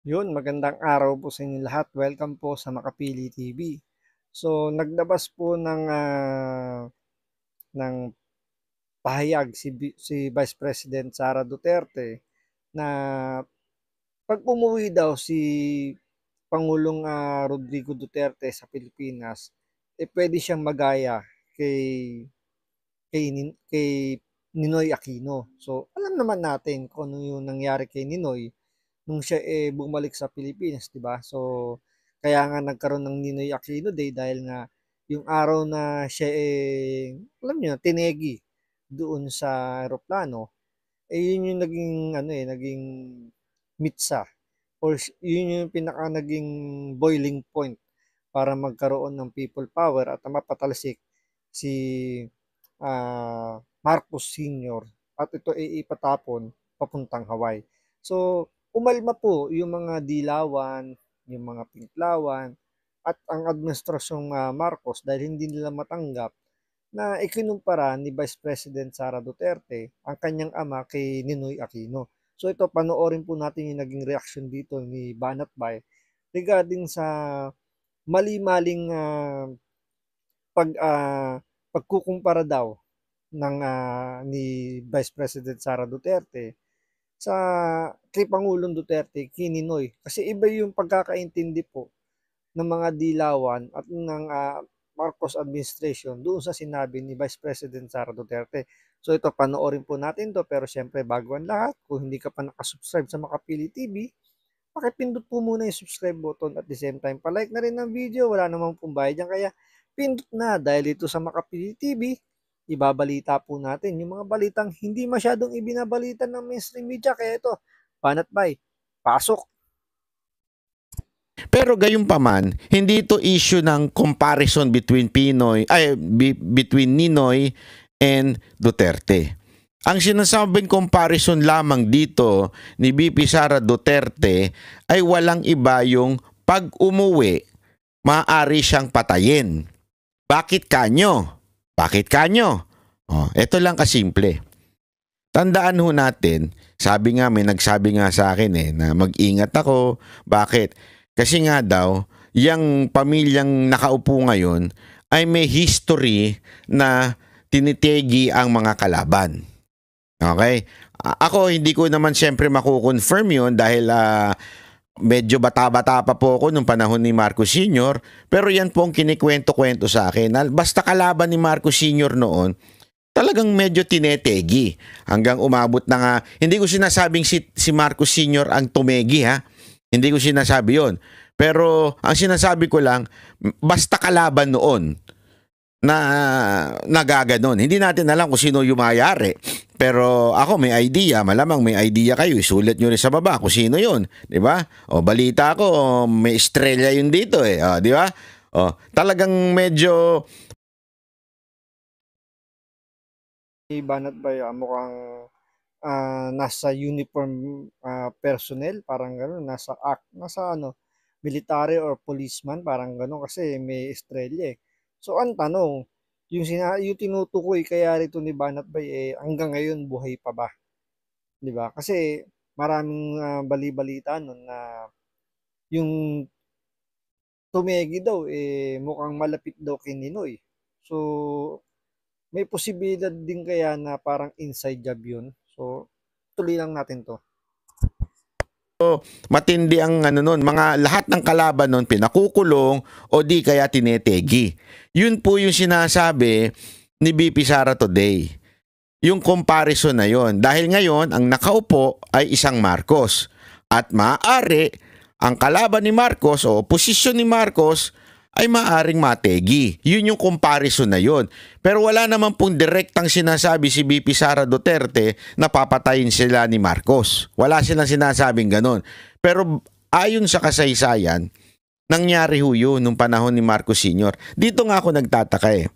Yun, magandang araw po sa inyo lahat. Welcome po sa Makapili TV. So, naglabas po ng pahayag si Vice President Sara Duterte na pag umuwi daw si Pangulong Rodrigo Duterte sa Pilipinas, pwede siyang magaya kay, kay Ninoy Aquino. So, alam naman natin kung ano yung nangyari kay Ninoy nung siya bumalik sa Pilipinas, 'di ba? So kaya nga nagkaroon ng Ninoy Aquino Day dahil nga yung araw na siya alam niyo, tinegi doon sa eroplano, yun yung naging naging mitsa or yun yung pinaka naging boiling point para magkaroon ng people power at mapatalsik si Marcos Sr. at ito ay ipatapon papuntang Hawaii. So, umalma po yung mga dilawan, yung mga pinklawan, at ang administrasyong Marcos dahil hindi nila matanggap na ikinumpara ni Vice President Sara Duterte ang kanyang ama kay Ninoy Aquino. So ito, panoorin po natin yung naging reaction dito ni Banat Bay regarding sa mali-maling pagkukumpara daw ni Vice President Sara Duterte sa kay Pangulong Duterte kay Ninoy. Kasi iba yung pagkakaintindi po ng mga dilawan at ng Marcos administration doon sa sinabi ni Vice President Sara Duterte. So ito, panoorin po natin to, pero syempre bago ang lahat, kung hindi ka pa nakasubscribe sa Makapili TV, pakipindot po muna yung subscribe button at the same time, palike na rin ng video, wala namang pong bayad yan, kaya pindot na dahil ito sa Makapili TV, ibabalita po natin yung mga balitang hindi masyadong ibinabalita ng mainstream media, kaya ito, Banat Bay, pasok! Pero gayunpaman, hindi ito issue ng comparison between Ninoy and Duterte. Ang sinasabing comparison lamang dito ni BP Sara Duterte ay walang iba yung pag umuwi, maaari siyang patayin. Bakit kanyo? Bakit kanyo? Ito lang kasimple. Tandaan ho natin, may nagsabi nga sa akin na mag-ingat ako. Bakit? Kasi nga daw, yung pamilyang nakaupo ngayon ay may history na tinitegi ang mga kalaban. Okay? Ako, hindi ko naman siyempre makukonfirm yun dahil medyo bata-bata pa po ako nung panahon ni Marcos Sr. Pero yan po ang kinikwento-kwento sa akin. Basta kalaban ni Marcos Sr. noon, talagang medyo tinetegi. Hanggang umabot na nga, hindi ko sinasabing si Marcos Sr. ang tumegi ha. Hindi ko sinasabi yon. Pero ang sinasabi ko lang, basta kalaban noon na nagaganon. Hindi natin alam kung sino yung mayari. Pero ako may idea, malamang may idea kayo. Isulat nyo rin sa baba kung sino yun. Di ba? O balita ko, may estrella yun dito di ba? Talagang medyo Banat Bay, mukhang nasa uniform personnel, parang gano'n, nasa military or policeman, parang gano'n kasi may estrella. So ang tanong, yung tinutukoy kaya rito ni Banat Bay hanggang ngayon buhay pa ba? 'Di ba? Kasi maraming bali-balita nun na yung tumegi daw mukhang malapit daw kay Ninoy. So may posibilidad din kaya na parang inside job yun. So tuloy lang natin to. matindi ang nun, mga lahat ng kalaban nun pinakukulong o di kaya tinetegi. Yun po yung sinasabi ni BP Sara today. Yung comparison na yon. Dahil ngayon, ang nakaupo ay isang Marcos. At maaari, ang kalaban ni Marcos o posisyon ni Marcos ay maaring mategi. Yun yung comparison na yon. Pero wala naman pong direktang sinasabi si BP Sara Duterte na papatayin sila ni Marcos. Wala silang sinasabing ganun. Pero ayon sa kasaysayan, nangyari ho yun nung panahon ni Marcos Sr. Dito nga ako nagtataka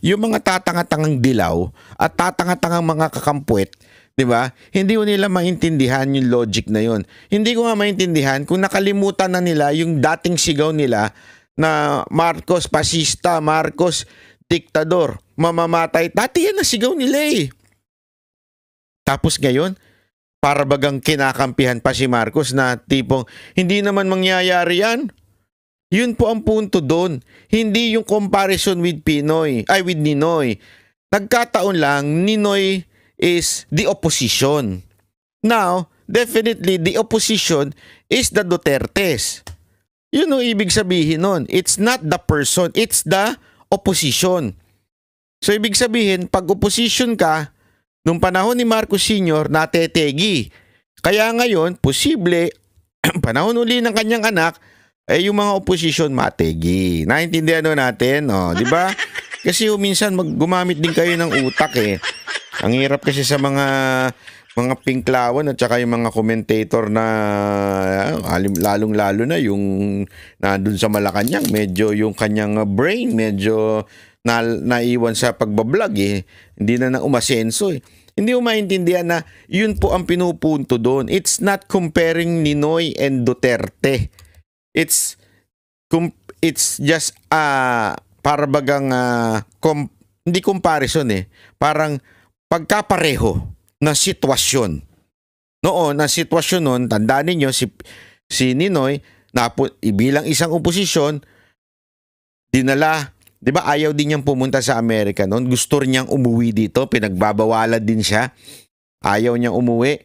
yung mga tatanga-tangang dilaw at tatanga-tangang mga kakampuet, 'di ba? Hindi ko nila maintindihan yung logic na yon. Hindi ko nga maintindihan kung nakalimutan na nila yung dating sigaw nila na Marcos pasista, Marcos diktador, mamamatay. Dati yan na sigaw nila Tapos ngayon, para bagang kinakampihan pa si Marcos na tipong hindi naman mangyayari yan. Yun po ang punto doon. Hindi yung comparison with with Ninoy. Nagkataon lang, Ninoy is the opposition. Now, definitely, the opposition is the Dutertes. Yun ang ibig sabihin nun. It's not the person, it's the opposition. So, ibig sabihin, pag opposition ka, nung panahon ni Marcos Sr., natetegi. Kaya ngayon, posible, panahon uli ng kanyang anak, yung mga opposition mategi. Naintindihan natin, di ba? Kasi minsan gumamit din kayo ng utak eh. Ang hirap kasi sa mga pinklawan at saka yung mga commentator na lalong-lalo na yung nandun sa Malacanang, medyo yung kanyang brain medyo naiwan sa pagbablog eh. Hindi na umasenso eh. Hindi mo maintindihan na yun po ang pinupunto doon. It's not comparing Ninoy and Duterte. It's just para bagang hindi comparison eh. Parang pagkapareho na sitwasyon. Noon, na sitwasyon noon, tandaan ninyo si Ninoy na bilang isang oposisyon, dinala. 'Di ba ayaw din niyang pumunta sa Amerika noon? Gusto niyang umuwi dito, pinagbabawalan din siya. Ayaw niyang umuwi.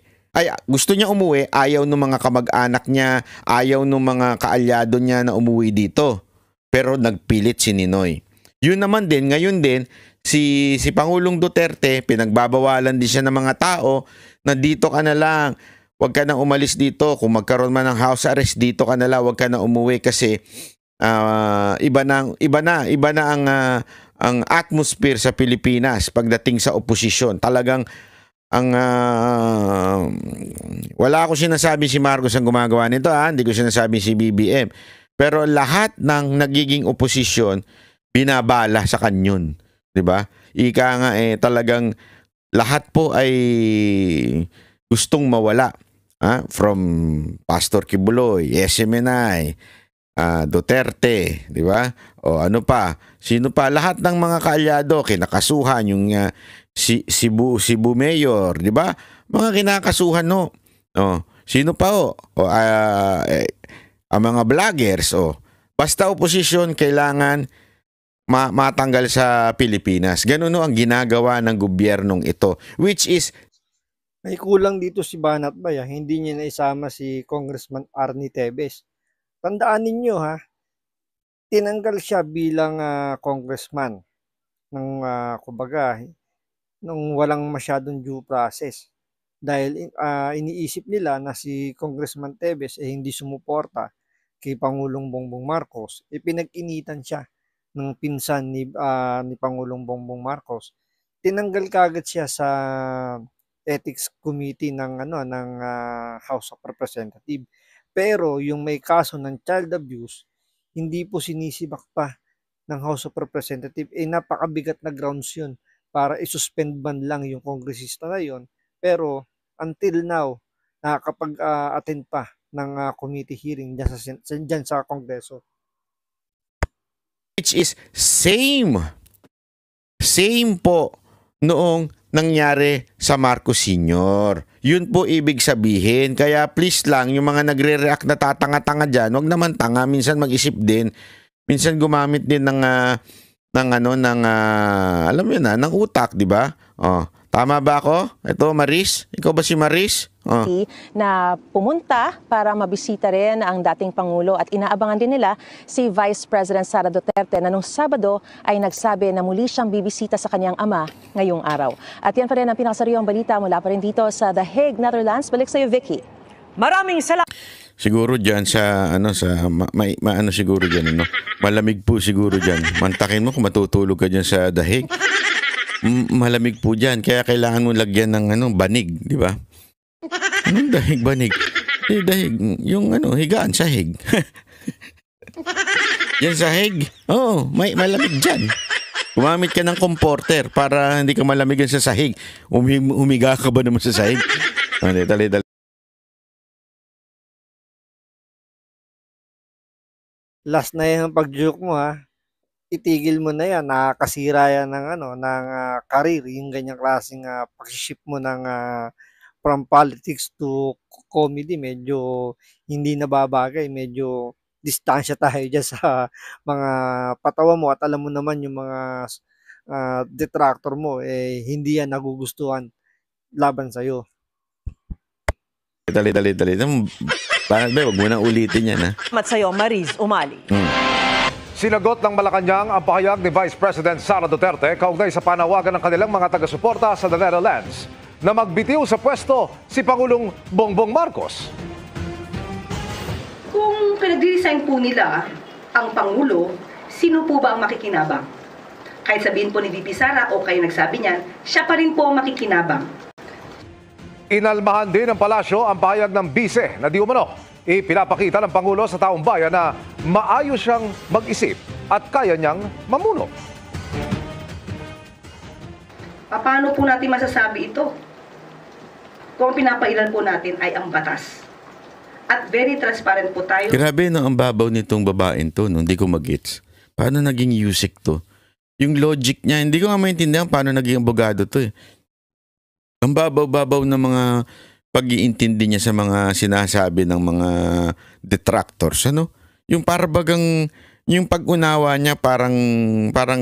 Gusto niya umuwi, ayaw ng mga kamag-anak niya, ayaw ng mga kaalyado niya na umuwi dito. Pero nagpilit si Ninoy. Yun naman din, ngayon din, si Pangulong Duterte, pinagbabawalan din siya ng mga tao na dito ka na lang, huwag ka na umalis dito. Kung magkaroon man ng house arrest, dito ka na lang, huwag ka na umuwi kasi iba na ang atmosphere sa Pilipinas pagdating sa oposisyon. Talagang wala ako sinasabi si Marcos ang gumagawa nito, hindi ko sinasabi si BBM. Pero lahat ng nagiging oposisyon binabala sa kanyon, 'di ba? Ika nga talagang lahat po ay gustong mawala. From Pastor Kibuloy, SMNI, Duterte, di ba? O ano pa? Sino pa? Lahat ng mga kaalyado, kinakasuhan yung Cebu Mayor, di ba? Mga kinakasuhan no. Sino pa ang mga vloggers Basta oposisyon kailangan matanggal sa Pilipinas. Ganun ang ginagawa ng gobyernong ito, which is may kulang dito si Banat Bay, hindi niya naisama si Congressman Arnie Tevez. Tandaan ninyo tinanggal siya bilang congressman ng kumbaga nung walang masyadong due process. Dahil iniisip nila na si Congressman Tevez hindi sumuporta kay Pangulong Bongbong Marcos. Pinag-initan siya ng pinsan ni Pangulong Bongbong Marcos. Tinanggal kagad siya sa Ethics Committee ng House of Representatives. Pero yung may kaso ng child abuse, hindi po sinisibak pa ng House of Representatives. Napakabigat na grounds yun para isuspend man lang yung kongresista na yun. Pero until now, nakakapag-attend pa ng committee hearing dyan sa Kongreso. Which is same po noong nangyari sa Marcos Sr. Yun po ibig sabihin. Kaya please lang, yung mga nagre-react na tatanga-tanga dyan, wag naman tanga, minsan mag-isip din. Minsan gumamit din ng alam mo na, ng utak, di ba? Tama ba ako? Ito, Maris? Ikaw ba si Maris? Na pumunta para mabisita rin ang dating Pangulo at inaabangan din nila si Vice President Sara Duterte na nung Sabado ay nagsabi na muli siyang bibisita sa kanyang ama ngayong araw. At yan pa rin ang pinakasariwang balita mula pa rin dito sa The Hague, Netherlands. Balik sa iyo, Vicky. Maraming salamat. Siguro diyan sa siguro diyan malamig po siguro diyan. Mantakin mo kung matutulog ka diyan sa The Hague. Malamig po diyan kaya kailangan mo lagyan ng banig, di ba? Anong dahig banig? Dahig, yung higaan, sahig. Yan sahig. May malamig dyan. Gumamit ka ng comforter para hindi ka malamigan sa sahig. Humiga ka ba naman sa sahig? Dali. Last na yan ang pag-joke mo itigil mo na yan, nakakasira yan ng career, yung ganyang klaseng pag-ship mo ng from politics to comedy, medyo hindi nababagay, medyo distansya tayo dyan sa mga patawa mo at alam mo naman yung mga detractor mo, hindi yan nagugustuhan laban sa'yo. Dali. Parang ba, wag mo na ulitin yan, ha? Salamat sa'yo, Mariz Umali. Sinagot ng Malacanang ang pahayag ni Vice President Sara Duterte kaugnay sa panawagan ng kanilang mga taga-suporta sa the Netherlands na magbitiw sa pwesto si Pangulong Bongbong Marcos. Kung pinag-resign po nila ang Pangulo, sino po ba ang makikinabang? Kahit sabihin po ni VP Sara o kayo nagsabi niyan, siya pa rin po ang makikinabang. Inalmahan din ng palasyo ang pahayag ng bise na di umano ipinapakita ng Pangulo sa taong bayan na maayos siyang mag-isip at kaya niyang mamuno. Paano po natin masasabi ito? Kung ang pinapailan po natin ay ang batas. At very transparent po tayo. Grabe, no, ang babaw nitong babaeng to, no? Hindi ko mag-gets. Paano naging music to? Yung logic niya, hindi ko nga maintindihan paano naging abogado to, eh. Ang babaw-babaw ng mga pag-iintindi niya sa mga sinasabi ng mga detractors, ano? Yung parbagang, yung pag-unawa niya parang,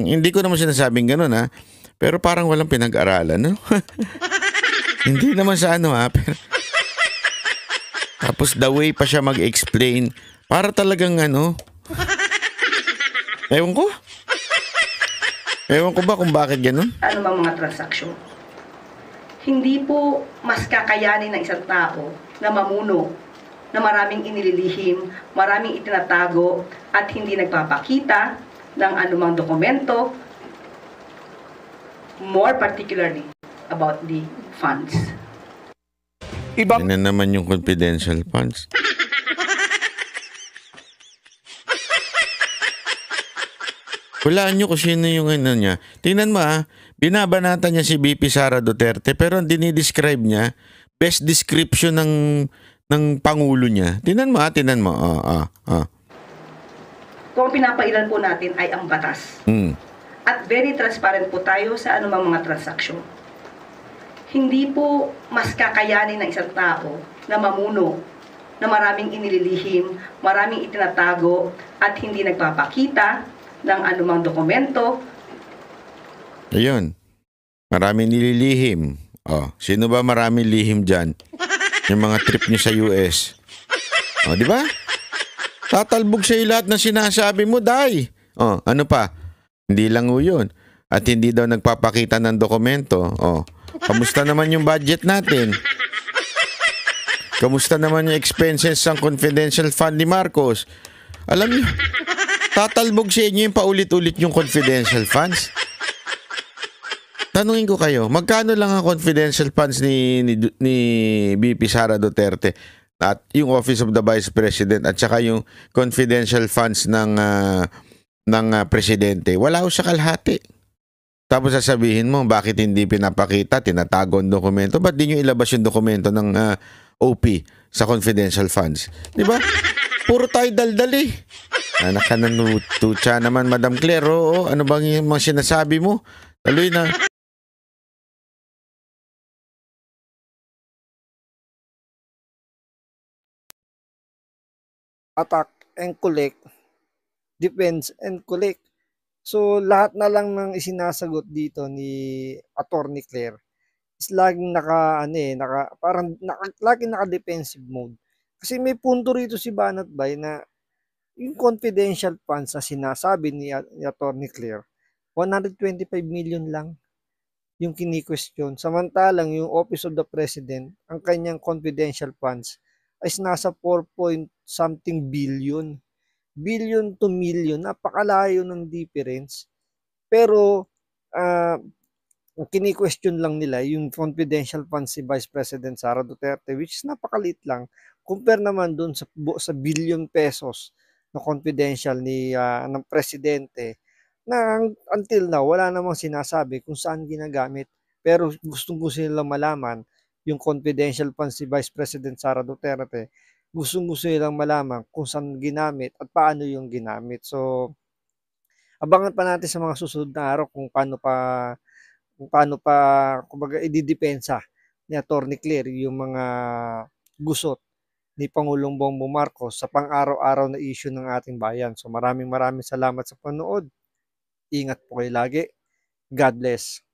hindi ko naman sinasabing gano'n, ha? Pero parang walang pinag-aralan, no? Hindi naman sa ano, ha? Pero, tapos the way pa siya mag-explain, para talagang ano, ewan ko ba kung bakit gano'n? Ano bang mga transaksyon? Hindi po mas kakayanin ng isang tao na mamuno, na maraming inililihim, maraming itinatago, at hindi nagpapakita ng anumang dokumento, more particularly about the funds. Ibang Yan na naman yung confidential funds. Hulaan nyo kung sino yung ano niya. Tingnan mo, binabanatan niya si VP Sara Duterte pero ang dinidescribe niya, best description ng Pangulo niya. Tingnan mo. Kung ang pinapailan po natin ay ang batas. At very transparent po tayo sa anumang mga transaksyon. Hindi po mas kakayanin ng isang tao na mamuno, na maraming inililihim, maraming itinatago, at hindi nagpapakita ng anumang dokumento. Ayun. Maraming nililihim. Sino ba maraming lihim dyan? Yung mga trip niyo sa US. Di ba? Tatalbog sa'yo lahat ng sinasabi mo, Day. Ano pa? Hindi lang yun. At hindi daw nagpapakita ng dokumento. Kamusta naman yung budget natin? Kamusta naman yung expenses ng confidential fund ni Marcos? Alam niyo, tatalbog sa inyo yung paulit-ulit yung confidential funds. Tanungin ko kayo, magkano lang ang confidential funds ni VP Sara Duterte at yung Office of the Vice President at saka yung confidential funds ng presidente? Wala ko sa kalahati. Tapos sasabihin mo, bakit hindi pinapakita, tinatago ang dokumento? Ba't di nyo ilabas yung dokumento ng OP sa confidential funds? Di ba? Puro tayo daldali. Anak ka nanututsa naman, Madam Claire. Ano bang yung mga sinasabi mo? Taloy na. Attack and collect, defense and collect. So lahat na lang ng isinasagot dito ni Attorney Claire is laging laging naka-defensive mode. Kasi may punto rito si Banat Bay na yung confidential funds na sinasabi ni Attorney Claire, 125 million lang yung kini-question. Samantalang yung Office of the President, ang kanyang confidential funds ay nasa 4-point-something billion. Billion to million, napakalayo ng difference. Pero, kini-question lang nila yung confidential funds si Vice President Sara Duterte, which is napakalit lang. Compare naman dun sa billion pesos na confidential ng presidente na until now, wala namang sinasabi kung saan ginagamit. Pero gusto nilang malaman yung confidential funds si Vice President Sara Duterte. Gusto nilang malaman kung saan ginamit at paano yung ginamit. So, abangan pa natin sa mga susunod na araw kung paano pa kumbaga ididepensa ni Attorney Claire yung mga gusot ni Pangulong Bongbong Marcos sa pang-araw-araw na issue ng ating bayan. So maraming salamat sa panonood. Ingat po kayo lagi. God bless.